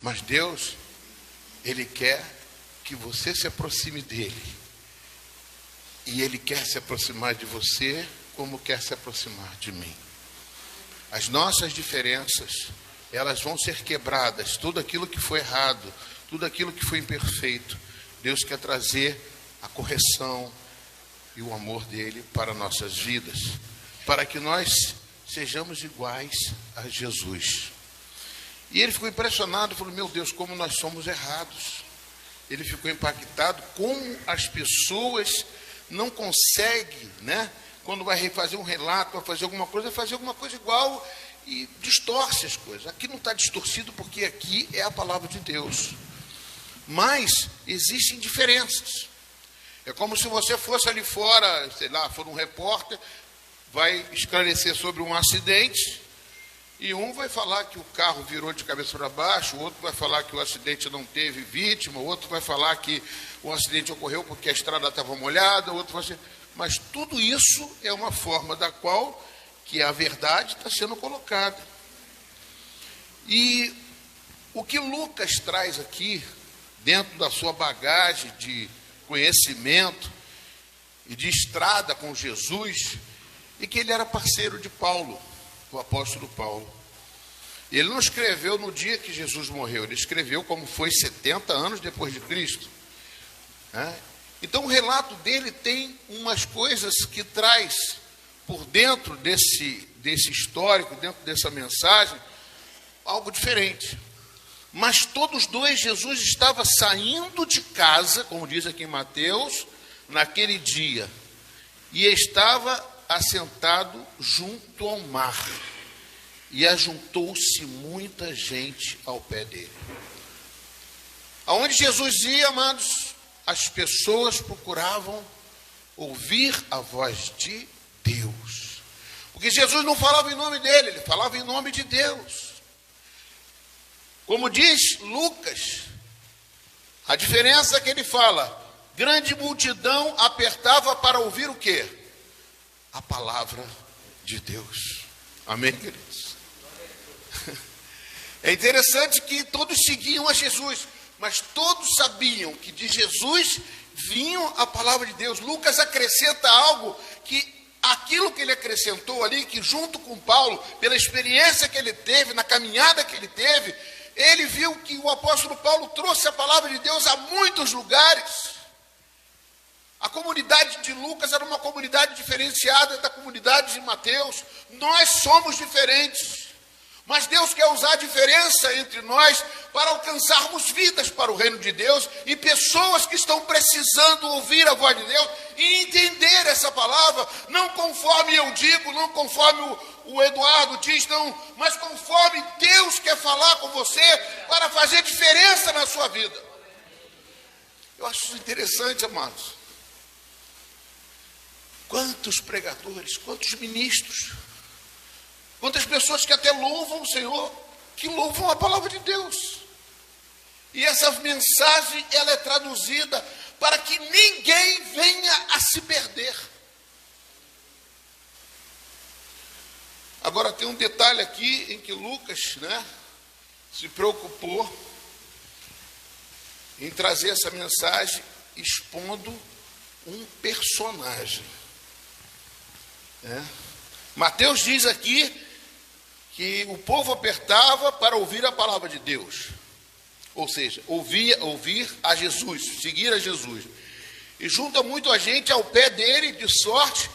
Mas Deus, Ele quer que você se aproxime dEle. E Ele quer se aproximar de você como quer se aproximar de mim. As nossas diferenças, elas vão ser quebradas. Tudo aquilo que foi errado, tudo aquilo que foi imperfeito, Deus quer trazer a correção e o amor dEle para nossas vidas, para que nós sejamos iguais a Jesus. E ele ficou impressionado, falou, meu Deus, como nós somos errados. Ele ficou impactado como as pessoas não conseguem, né? Quando vai fazer um relato, vai fazer alguma coisa igual e distorce as coisas. Aqui não está distorcido porque aqui é a palavra de Deus. Mas existem diferenças. É como se você fosse ali fora, sei lá, for um repórter, vai esclarecer sobre um acidente, e um vai falar que o carro virou de cabeça para baixo, o outro vai falar que o acidente não teve vítima, o outro vai falar que o acidente ocorreu porque a estrada estava molhada, o outro vai ser... Mas tudo isso é uma forma da qual que a verdade está sendo colocada. E o que Lucas traz aqui, dentro da sua bagagem de conhecimento e de estrada com Jesus, e que ele era parceiro de Paulo, o apóstolo Paulo. Ele não escreveu no dia que Jesus morreu, ele escreveu como foi 70 anos depois de Cristo. Então o relato dele tem umas coisas que traz por dentro desse histórico, dentro dessa mensagem, algo diferente. Mas todos dois, Jesus estava saindo de casa, como diz aqui em Mateus, naquele dia, e estava assentado junto ao mar, e ajuntou-se muita gente ao pé dele. Aonde Jesus ia, amados, as pessoas procuravam ouvir a voz de Deus, porque Jesus não falava em nome dele, ele falava em nome de Deus. Como diz Lucas, a diferença é que ele fala, grande multidão apertava para ouvir o quê? A palavra de Deus. Amém, queridos? É interessante que todos seguiam a Jesus, mas todos sabiam que de Jesus vinha a palavra de Deus. Lucas acrescenta algo que aquilo que ele acrescentou ali, que junto com Paulo, pela experiência que ele teve, na caminhada que ele teve, ele viu que o apóstolo Paulo trouxe a palavra de Deus a muitos lugares. A comunidade de Lucas era uma comunidade diferenciada da comunidade de Mateus. Nós somos diferentes, mas Deus quer usar a diferença entre nós para alcançarmos vidas para o reino de Deus e pessoas que estão precisando ouvir a voz de Deus e entender essa palavra, não conforme eu digo, não conforme o Eduardo diz, não, mas conforme Deus quer falar com você para fazer diferença na sua vida. Eu acho isso interessante, amados. Quantos pregadores, quantos ministros, quantas pessoas que até louvam o Senhor, que louvam a palavra de Deus. E essa mensagem, ela é traduzida para que ninguém venha a se perder. Agora tem um detalhe aqui em que Lucas, se preocupou em trazer essa mensagem expondo um personagem. Mateus diz aqui que o povo apertava para ouvir a palavra de Deus, ou seja, ouvir a Jesus, seguir a Jesus, e junta muito a gente ao pé dele, de sorte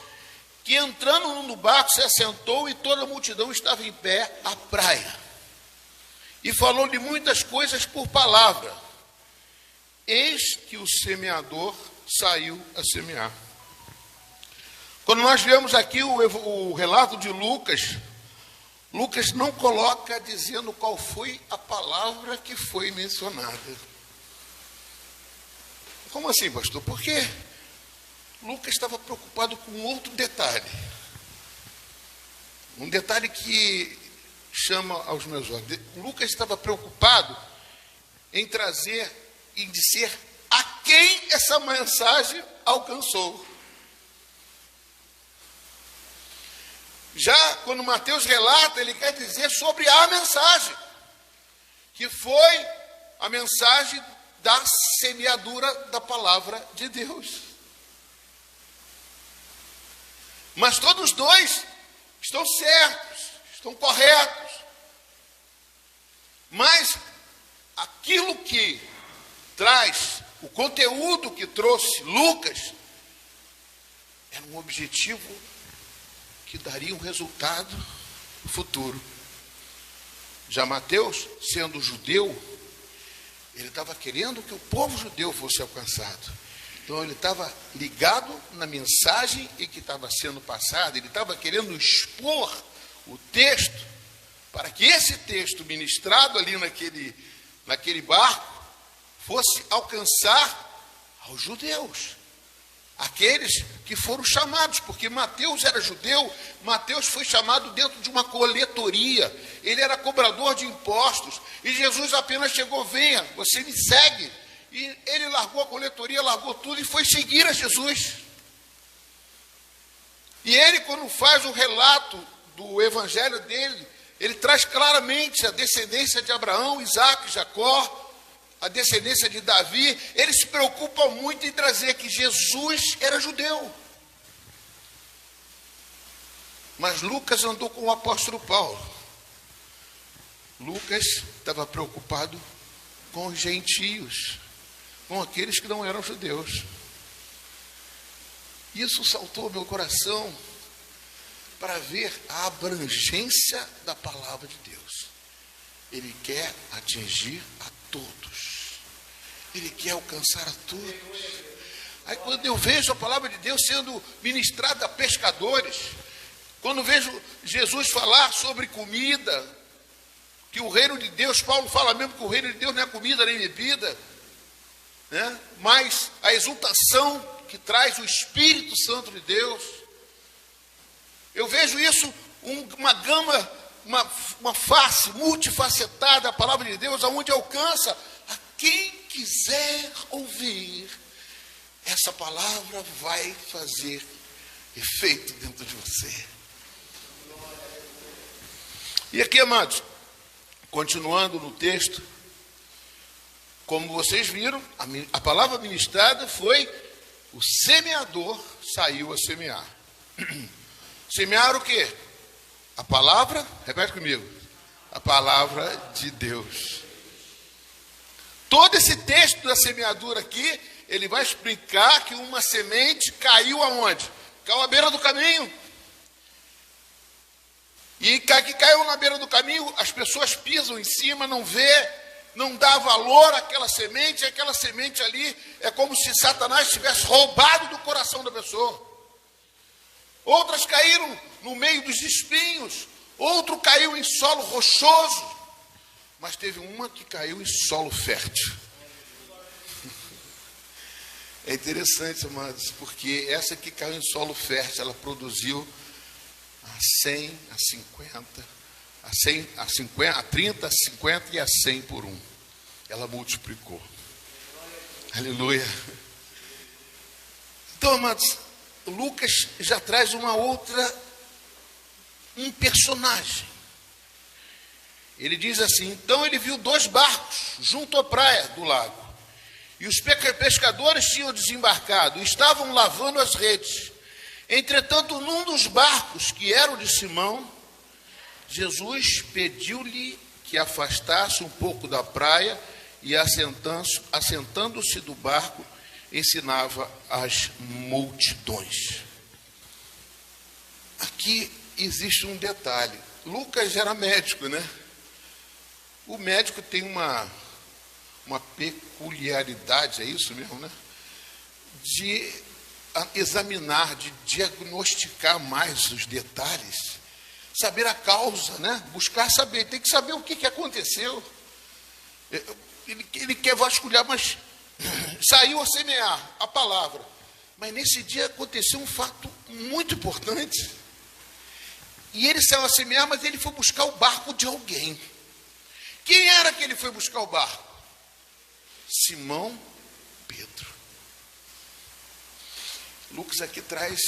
que entrando no barco se assentou e toda a multidão estava em pé à praia, e falou-lhe muitas coisas por palavra. Eis que o semeador saiu a semear. Quando nós vemos aqui o relato de Lucas, Lucas não coloca dizendo qual foi a palavra que foi mencionada. Como assim, pastor? Porque Lucas estava preocupado com outro detalhe. Um detalhe que chama aos meus olhos. Lucas estava preocupado em trazer e dizer a quem essa mensagem alcançou. Já quando Mateus relata, ele quer dizer sobre a mensagem. que foi a mensagem da semeadura da palavra de Deus. Mas todos os dois estão certos, estão corretos. Mas aquilo que traz, o conteúdo que trouxe Lucas, era um objetivo que daria um resultado futuro. Já Mateus, sendo judeu, ele estava querendo que o povo judeu fosse alcançado. Então ele estava ligado na mensagem e que estava sendo passada, ele estava querendo expor o texto, para que esse texto ministrado ali naquele barco fosse alcançar aos judeus, aqueles que foram chamados, porque Mateus era judeu. Mateus foi chamado dentro de uma coletoria, ele era cobrador de impostos, e Jesus apenas chegou: venha, você me segue. E ele largou a coletoria, largou tudo e foi seguir a Jesus. E ele, quando faz o relato do evangelho dele, ele traz claramente a descendência de Abraão, Isaac, Jacó, a descendência de Davi. Ele se preocupa muito em trazer que Jesus era judeu. Mas Lucas andou com o apóstolo Paulo. Lucas estava preocupado com os gentios, com aqueles que não eram judeus. Isso saltou ao meu coração para ver a abrangência da palavra de Deus. Ele quer atingir a todos. Ele quer alcançar a todos. Aí quando eu vejo a palavra de Deus sendo ministrada a pescadores, quando vejo Jesus falar sobre comida, que o reino de Deus, Paulo fala mesmo que o reino de Deus não é comida nem bebida, né? Mas a exultação que traz o Espírito Santo de Deus. Eu vejo isso, uma gama, uma face multifacetada, a palavra de Deus, aonde alcança a quem quiser ouvir. Essa palavra vai fazer efeito dentro de você. E aqui, amados, continuando no texto, como vocês viram, a palavra ministrada foi: o semeador saiu a semear. Semear o quê? A palavra, repete comigo, a palavra de Deus. Todo esse texto da semeadura aqui, ele vai explicar que uma semente caiu aonde? Caiu à beira do caminho. E que caiu na beira do caminho, as pessoas pisam em cima, não vê, não dá valor àquela semente, e aquela semente ali é como se Satanás tivesse roubado do coração da pessoa. Outras caíram no meio dos espinhos, outro caiu em solo rochoso, mas teve uma que caiu em solo fértil. É interessante, amados, porque essa que caiu em solo fértil, ela produziu a 100, a 50, a 100, a 50, a 30, a 50 e a 100 por um. Ela multiplicou. Aleluia. Então, amados, Lucas já traz um personagem. Ele diz assim: então ele viu 2 barcos junto à praia do lago. E os pescadores tinham desembarcado e estavam lavando as redes. Entretanto, num dos barcos, que era o de Simão, Jesus pediu-lhe que afastasse um pouco da praia e, assentando-se do barco, ensinava as multidões. Aqui existe um detalhe. Lucas era médico, né? O médico tem uma peculiaridade, é isso mesmo, né? De examinar, de diagnosticar mais os detalhes, saber a causa, né? Buscar saber, tem que saber o que aconteceu. Ele quer vasculhar, mas saiu a semear a palavra. Mas nesse dia aconteceu um fato muito importante. E ele saiu a semear, mas ele foi buscar o barco de alguém. Quem era que ele foi buscar o barco? Simão Pedro. Lucas aqui traz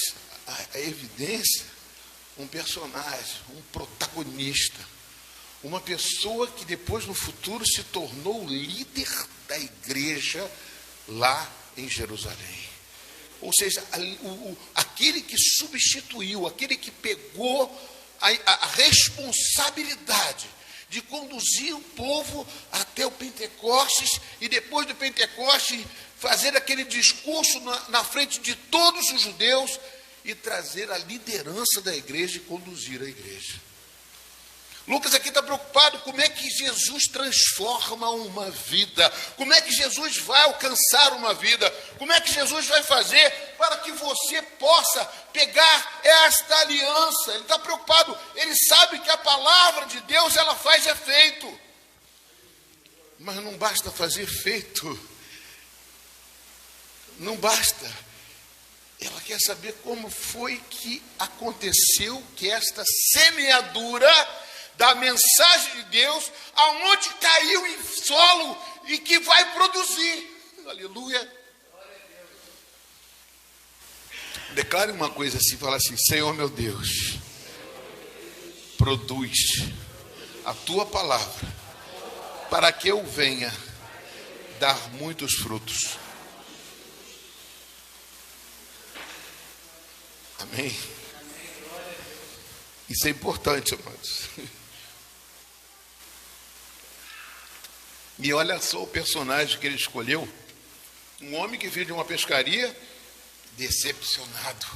a evidência, um personagem, um protagonista, uma pessoa que depois no futuro se tornou líder da igreja lá em Jerusalém. Ou seja, aquele que substituiu, aquele que pegou a responsabilidade de conduzir o povo até o Pentecostes e depois do Pentecostes fazer aquele discurso na frente de todos os judeus e trazer a liderança da igreja e conduzir a igreja. Lucas aqui está preocupado como é que Jesus transforma uma vida, como é que Jesus vai alcançar uma vida, como é que Jesus vai fazer para que você possa pegar esta aliança. Ele está preocupado, ele sabe que a palavra de Deus ela faz efeito, mas não basta fazer efeito, não basta. Ela quer saber como foi que aconteceu que esta semeadura da mensagem de Deus, aonde caiu em solo e que vai produzir. Aleluia. Declare uma coisa assim, fala assim: Senhor meu Deus, produz a tua palavra para que eu venha dar muitos frutos. Amém? Isso é importante, amados. E olha só o personagem que ele escolheu. Um homem que veio de uma pescaria decepcionado.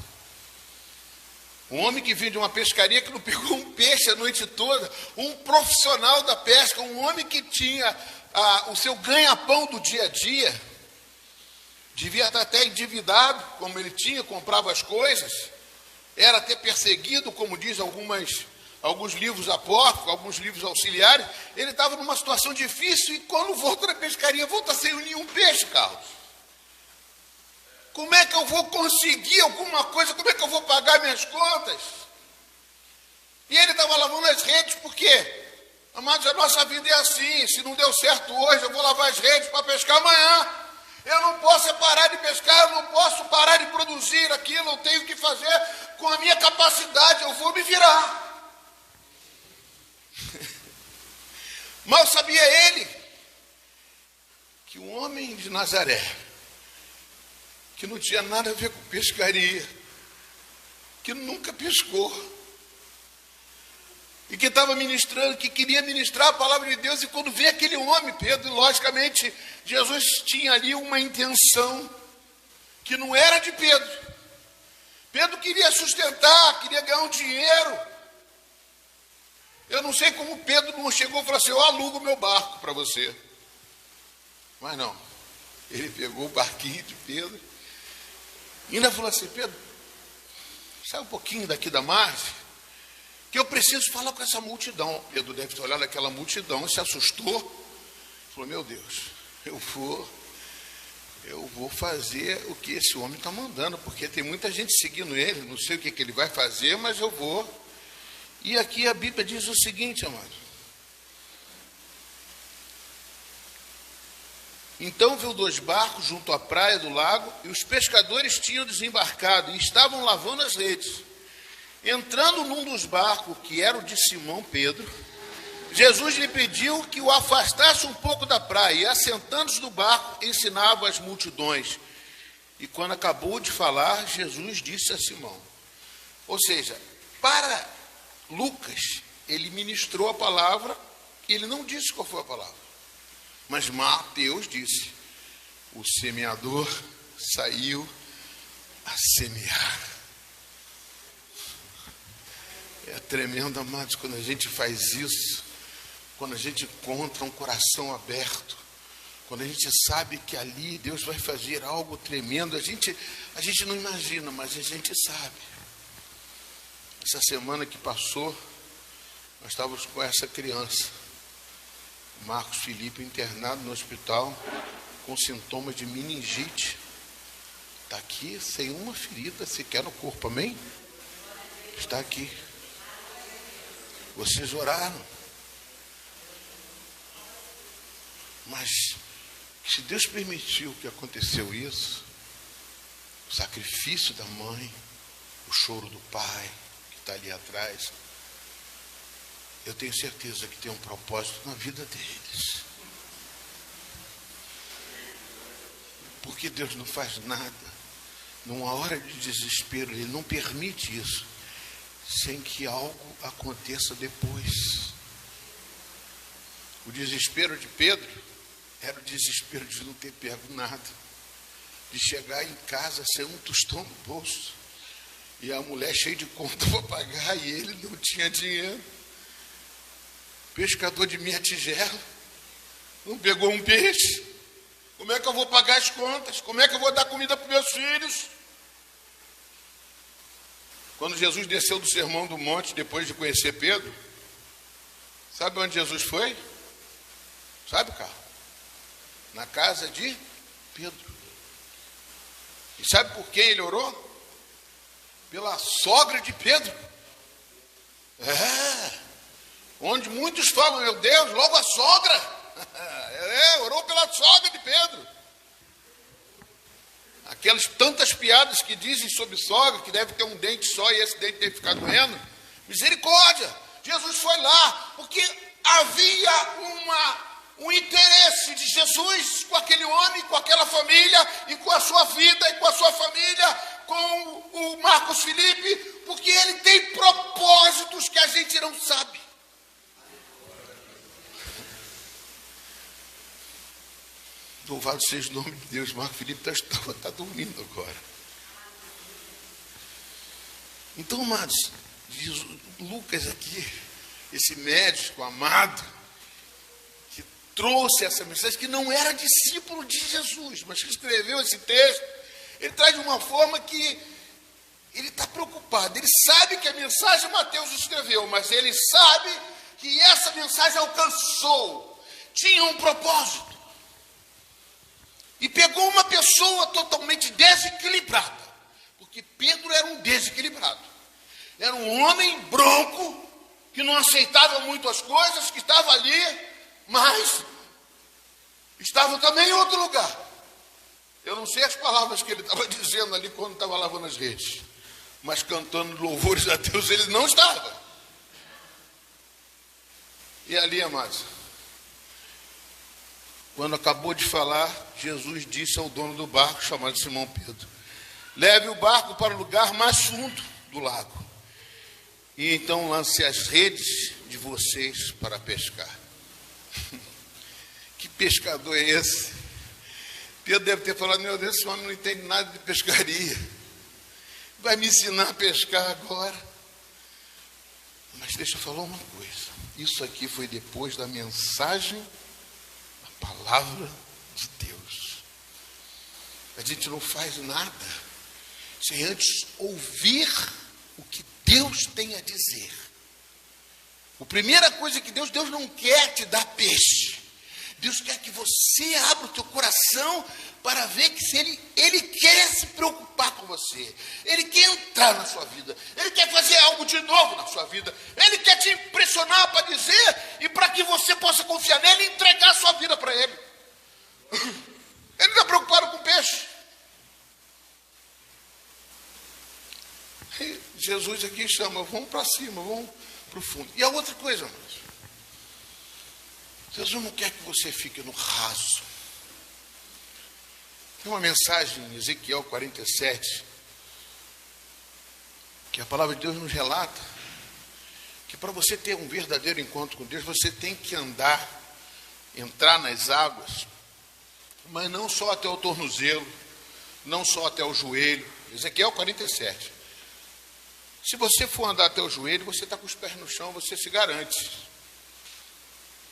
Um homem que veio de uma pescaria que não pegou um peixe a noite toda. Um profissional da pesca. Um homem que tinha o seu ganha-pão do dia a dia. Devia estar até endividado, como ele tinha, comprava as coisas. Era até perseguido, como diz alguns livros apócrifos, alguns livros auxiliares. Ele estava numa situação difícil e quando volta da pescaria, volta sem nenhum peixe, Carlos. Como é que eu vou conseguir alguma coisa? Como é que eu vou pagar minhas contas? E ele estava lavando as redes, por quê? Amados, a nossa vida é assim. Se não deu certo hoje, eu vou lavar as redes para pescar amanhã. Eu não posso parar de pescar, eu não posso parar de produzir aquilo, eu tenho que fazer com a minha capacidade, eu vou me virar. Mal sabia ele que um homem de Nazaré, que não tinha nada a ver com pescaria, que nunca pescou, e que estava ministrando, que queria ministrar a palavra de Deus, e quando vê aquele homem, Pedro, logicamente, Jesus tinha ali uma intenção que não era de Pedro. Pedro queria sustentar, queria ganhar um dinheiro. Eu não sei como Pedro não chegou e falou assim: eu alugo o meu barco para você. Mas não, ele pegou o barquinho de Pedro e ainda falou assim: Pedro, sai um pouquinho daqui da margem, que eu preciso falar com essa multidão. Pedro deve ter olhado aquela multidão e se assustou. Falou: meu Deus, eu vou fazer o que esse homem está mandando, porque tem muita gente seguindo ele, não sei o que ele vai fazer, mas eu vou. E aqui a Bíblia diz o seguinte, amado. Então viu 2 barcos junto à praia do lago, e os pescadores tinham desembarcado e estavam lavando as redes. Entrando num dos barcos, que era o de Simão Pedro, Jesus lhe pediu que o afastasse um pouco da praia, e assentando-se no barco, ensinava as multidões. E quando acabou de falar, Jesus disse a Simão. Ou seja, para Lucas, ele ministrou a palavra, e ele não disse qual foi a palavra. Mas Mateus disse: o semeador saiu a semear. É tremendo, amados, quando a gente faz isso, quando a gente encontra um coração aberto, quando a gente sabe que ali Deus vai fazer algo tremendo, a gente não imagina, mas a gente sabe. Essa semana que passou, nós estávamos com essa criança, Marcos Felipe, internado no hospital, com sintomas de meningite. Está aqui sem uma ferida sequer no corpo, amém? Está aqui. Vocês oraram. Mas se Deus permitiu que aconteceu isso, o sacrifício da mãe, o choro do pai, que está ali atrás, eu tenho certeza que tem um propósito na vida deles. Porque Deus não faz nada numa hora de desespero, Ele não permite isso, sem que algo aconteça depois. O desespero de Pedro era o desespero de não ter pego nada, de chegar em casa sem um tostão no bolso, e a mulher cheia de conta para pagar, e ele não tinha dinheiro. Pescador de meia tigela, não pegou um peixe. Como é que eu vou pagar as contas? Como é que eu vou dar comida para meus filhos? Quando Jesus desceu do Sermão do Monte, depois de conhecer Pedro, sabe onde Jesus foi? Sabe, Carlos? Na casa de Pedro. E sabe por quem ele orou? Pela sogra de Pedro. Onde muitos falam, meu Deus, logo a sogra. Orou pela sogra de Pedro. Aquelas tantas piadas que dizem sobre sogra, que deve ter um dente só e esse dente deve ficar doendo. Misericórdia, Jesus foi lá, porque havia um interesse de Jesus com aquele homem, com aquela família, e com a sua vida, e com a sua família, com o Marcos Felipe, porque ele tem propósitos que a gente não sabe. Louvado seja o nome de Deus. Marco Felipe está dormindo agora. Então, amados, diz Lucas aqui, esse médico amado, que trouxe essa mensagem, que não era discípulo de Jesus, mas que escreveu esse texto, ele traz de uma forma que ele está preocupado. Ele sabe que a mensagem Mateus escreveu, mas ele sabe que essa mensagem alcançou, tinha um propósito. E pegou uma pessoa totalmente desequilibrada, porque Pedro era um desequilibrado. Era um homem bronco, que não aceitava muito as coisas, que estava ali, mas estava também em outro lugar. Eu não sei as palavras que ele estava dizendo ali quando estava lavando as redes, mas cantando louvores a Deus ele não estava. E ali, amados, quando acabou de falar, Jesus disse ao dono do barco, chamado Simão Pedro: leve o barco para o lugar mais fundo do lago, e então lance as redes de vocês para pescar. Que pescador é esse? Pedro deve ter falado: meu Deus, esse homem não entende nada de pescaria, vai me ensinar a pescar agora. Mas deixa eu falar uma coisa, isso aqui foi depois da mensagem, palavra de Deus. A gente não faz nada sem antes ouvir o que Deus tem a dizer. A primeira coisa que Deus não quer te dar peixe. Deus quer que você abra o teu coração para ver que se ele quer se preocupar com você. Ele quer entrar na sua vida. Ele quer fazer algo de novo na sua vida. Ele quer te impressionar para dizer e para que você possa confiar nele e entregar a sua vida para ele. Ele não está preocupado com peixe. E Jesus aqui chama: vamos para cima, vamos para o fundo. E a outra coisa, amados, Jesus não quer que você fique no raso. Tem uma mensagem em Ezequiel 47, que a palavra de Deus nos relata que para você ter um verdadeiro encontro com Deus, você tem que entrar nas águas, mas não só até o tornozelo, não só até o joelho. Ezequiel 47. Se você for andar até o joelho, você está com os pés no chão, você se garante.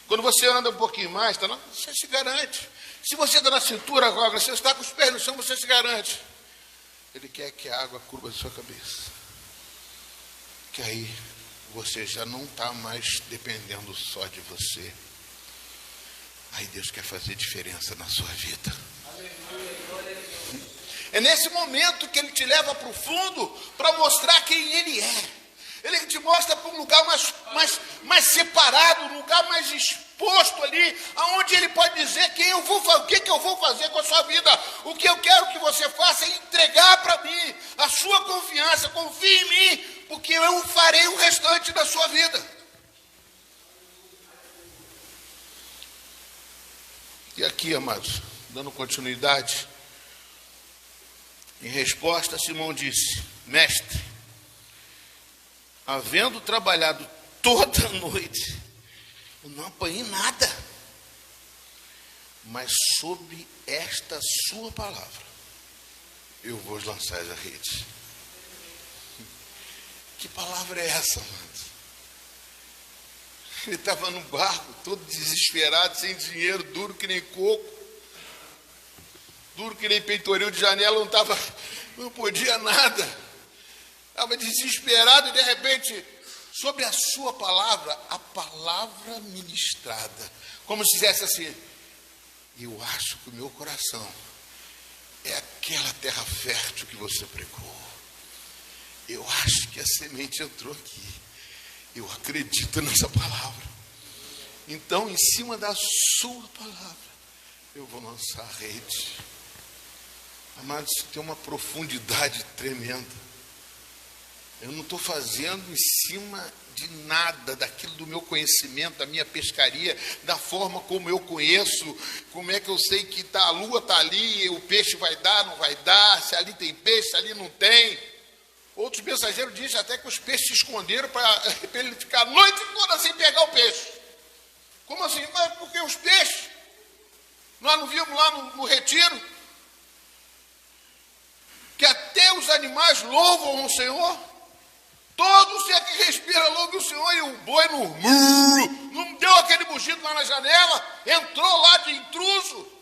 Quando você anda um pouquinho mais, você se garante. Se você está na cintura agora, você está com os pés no chão, você se garante. Ele quer que a água curva a sua cabeça. Que aí você já não está mais dependendo só de você. Aí Deus quer fazer diferença na sua vida. É nesse momento que Ele te leva para o fundo para mostrar quem Ele é. Ele te mostra para um lugar mais separado, um lugar mais exposto ali, aonde Ele pode dizer o que eu vou fazer com a sua vida. O que eu quero que você faça é entregar para mim a sua confiança. Confie em mim, porque eu farei o restante da sua vida. E aqui, amados, dando continuidade, em resposta, Simão disse: mestre, havendo trabalhado toda a noite, eu não apanhei nada, mas sob esta sua palavra, eu vou lançar a rede. Que palavra é essa, amados? Ele estava no barco, todo desesperado, sem dinheiro, duro que nem coco, duro que nem peitoril de janela, não podia nada. Estava desesperado e de repente, sobre a sua palavra, a palavra ministrada, como se dissesse assim: eu acho que o meu coração é aquela terra fértil que você pregou. Eu acho que a semente entrou aqui. Eu acredito nessa palavra. Então, em cima da sua palavra, eu vou lançar a rede. Amados, isso tem uma profundidade tremenda. Eu não estou fazendo em cima de nada, daquilo do meu conhecimento, da minha pescaria, da forma como eu conheço, como é que eu sei que a lua está ali, o peixe vai dar, não vai dar, se ali tem peixe, se ali não tem. Outros mensageiros dizem até que os peixes se esconderam para ele ficar a noite toda sem pegar o peixe. Como assim? Mas porque os peixes, nós não vimos lá no retiro, que até os animais louvam o Senhor. Todo ser que respira louva o Senhor, e o boi não deu aquele mugido lá na janela, entrou lá de intruso.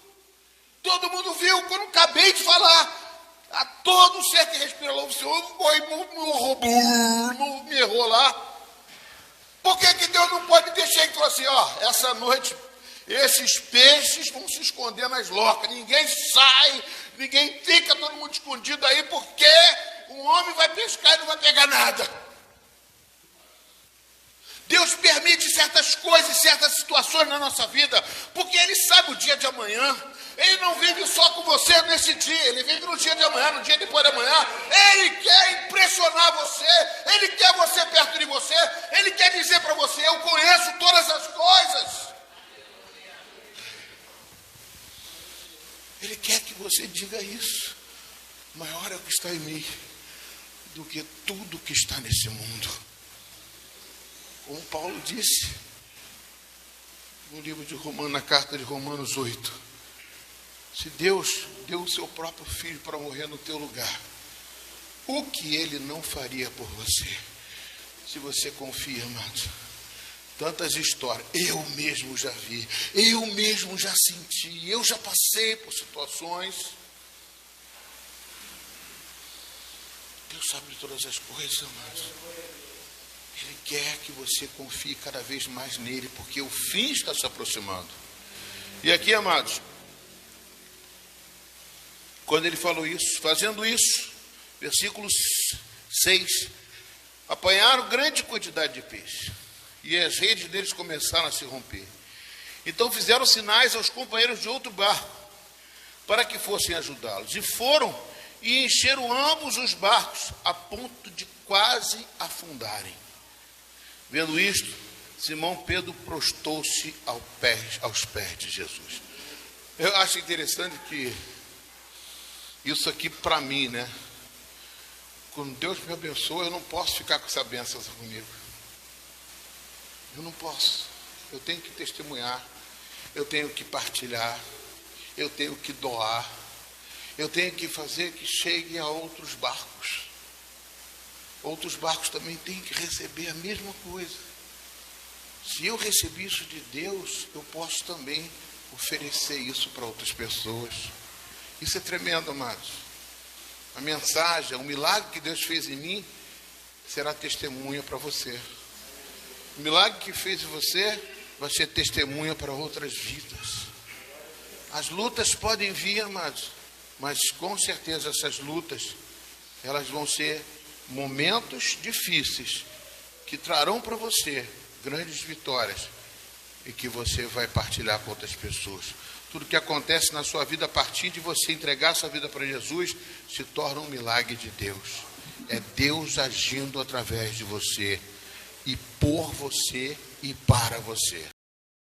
Todo mundo viu, quando eu acabei de falar. A todo ser que respira louva o Senhor, o boi me errou lá. Por que Deus não pode deixar? Ele falou assim: essa noite esses peixes vão se esconder nas locas, ninguém sai, ninguém fica, todo mundo escondido aí, porque um homem vai pescar e não vai pegar nada. Deus permite certas coisas, certas situações na nossa vida, porque Ele sabe o dia de amanhã. Ele não vive só com você nesse dia, Ele vive no dia de amanhã, no dia depois de amanhã. Ele quer impressionar você, Ele quer você perto de você, Ele quer dizer para você: eu conheço todas as coisas. Ele quer que você diga isso: maior é o que está em mim do que tudo que está nesse mundo. Como Paulo disse no livro de Romanos, na carta de Romanos 8, se Deus deu o seu próprio filho para morrer no teu lugar, o que Ele não faria por você? Se você confia, amados. Tantas histórias, eu mesmo já vi, eu mesmo já senti, eu já passei por situações. Deus sabe de todas as coisas, amados. Ele quer que você confie cada vez mais nele, porque o fim está se aproximando. E aqui, amados, quando ele falou isso, fazendo isso, versículo 6, apanharam grande quantidade de peixe, e as redes deles começaram a se romper. Então fizeram sinais aos companheiros de outro barco, para que fossem ajudá-los. E foram e encheram ambos os barcos, a ponto de quase afundarem. Vendo isto, Simão Pedro prostou-se aos pés de Jesus. Eu acho interessante que isso aqui para mim, né? Quando Deus me abençoa, eu não posso ficar com essa bênção comigo. Eu não posso. Eu tenho que testemunhar, eu tenho que partilhar, eu tenho que doar, eu tenho que fazer que chegue a outros barcos. Outros barcos também têm que receber a mesma coisa. Se eu recebi isso de Deus, eu posso também oferecer isso para outras pessoas. Isso é tremendo, amados. A mensagem, o milagre que Deus fez em mim, será testemunha para você. O milagre que fez em você vai ser testemunha para outras vidas. As lutas podem vir, amados, mas com certeza essas lutas, elas vão ser momentos difíceis que trarão para você grandes vitórias e que você vai partilhar com outras pessoas. Tudo que acontece na sua vida a partir de você entregar sua vida para Jesus se torna um milagre de Deus. É Deus agindo através de você e por você e para você.